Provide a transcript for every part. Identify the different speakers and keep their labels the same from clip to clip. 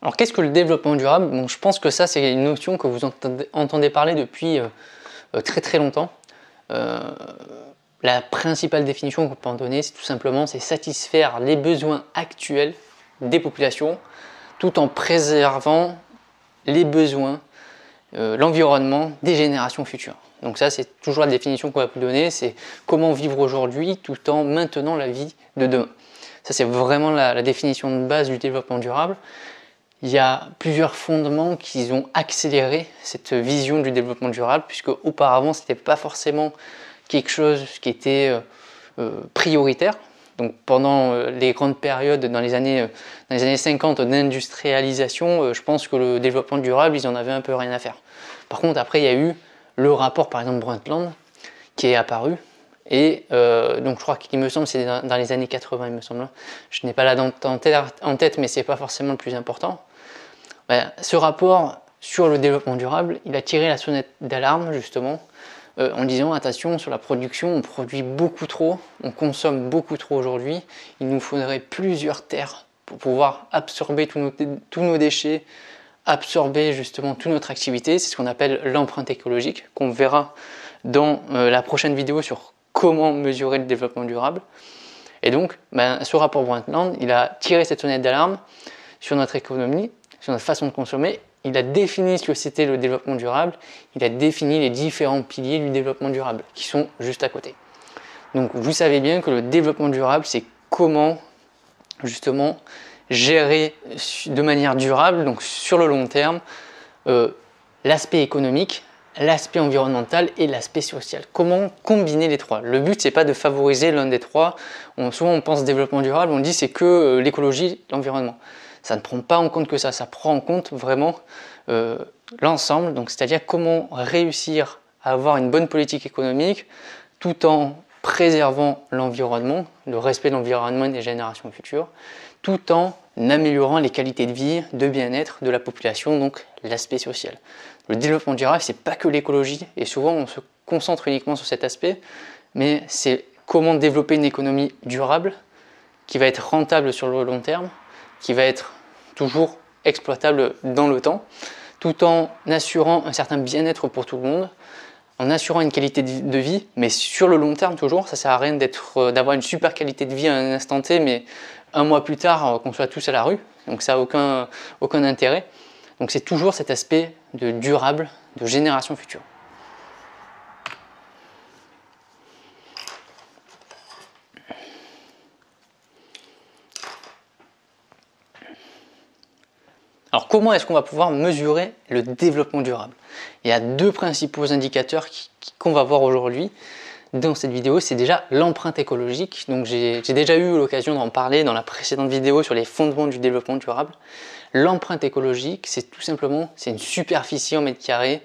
Speaker 1: Alors qu'est-ce que le développement durable? Bon, je pense que ça c'est une notion que vous entendez parler depuis très très longtemps. La principale définition qu'on peut en donner, c'est tout simplement satisfaire les besoins actuels des populations tout en préservant les besoins, l'environnement des générations futures. Donc ça c'est toujours la définition qu'on va vous donner, c'est comment vivre aujourd'hui tout en maintenant la vie de demain. Ça c'est vraiment la définition de base du développement durable. Il y a plusieurs fondements qui ont accéléré cette vision du développement durable, puisque auparavant ce n'était pas forcément quelque chose qui était prioritaire. Donc pendant les grandes périodes dans les années 50 d'industrialisation, je pense que le développement durable, ils en avaient un peu rien à faire. Par contre après il y a eu le rapport par exemple Brundtland qui est apparu, et donc je crois qu'il me semble c'est dans les années 80 il me semble. Je n'ai pas la date en tête mais c'est pas forcément le plus important. Ce rapport sur le développement durable, il a tiré la sonnette d'alarme justement en disant attention sur la production, on produit beaucoup trop, on consomme beaucoup trop aujourd'hui, il nous faudrait plusieurs terres pour pouvoir absorber tous nos déchets, absorber justement toute notre activité. C'est ce qu'on appelle l'empreinte écologique, qu'on verra dans la prochaine vidéo sur comment mesurer le développement durable. Et donc ce rapport Brundtland, il a tiré cette sonnette d'alarme sur notre économie, sur notre façon de consommer. Il a défini ce que c'était le développement durable, il a défini les différents piliers du développement durable qui sont juste à côté. Donc vous savez bien que le développement durable, c'est comment justement gérer de manière durable, donc sur le long terme, l'aspect économique, l'aspect environnemental et l'aspect social. Comment combiner les trois? Le but c'est pas de favoriser l'un des trois. Souvent on pense développement durable, on dit c'est que l'écologie, l'environnement. Ça ne prend pas en compte que ça prend en compte vraiment l'ensemble, donc c'est-à-dire comment réussir à avoir une bonne politique économique tout en préservant l'environnement, le respect de l'environnement et des générations futures, tout en améliorant les qualités de vie, de bien-être de la population, donc l'aspect social. Le développement durable, c'est pas que l'écologie, et souvent on se concentre uniquement sur cet aspect, mais c'est comment développer une économie durable qui va être rentable sur le long terme, qui va être toujours exploitable dans le temps, tout en assurant un certain bien-être pour tout le monde, en assurant une qualité de vie, mais sur le long terme toujours. Ça sert à rien d'avoir une super qualité de vie à un instant T, mais un mois plus tard qu'on soit tous à la rue, donc ça n'a aucun intérêt. Donc c'est toujours cet aspect de durable, de génération future. Alors comment est-ce qu'on va pouvoir mesurer le développement durable? Il y a deux principaux indicateurs qu'on va voir aujourd'hui dans cette vidéo. C'est déjà l'empreinte écologique. Donc j'ai déjà eu l'occasion d'en parler dans la précédente vidéo sur les fondements du développement durable. L'empreinte écologique, c'est tout simplement une superficie en mètres carrés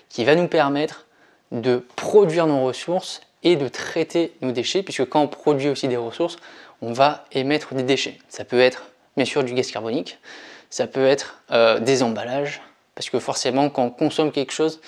Speaker 1: qui va nous permettre de produire nos ressources et de traiter nos déchets, puisque quand on produit aussi des ressources, on va émettre des déchets. Ça peut être bien sûr du gaz carbonique, ça peut être des emballages, parce que forcément quand on consomme quelque chose,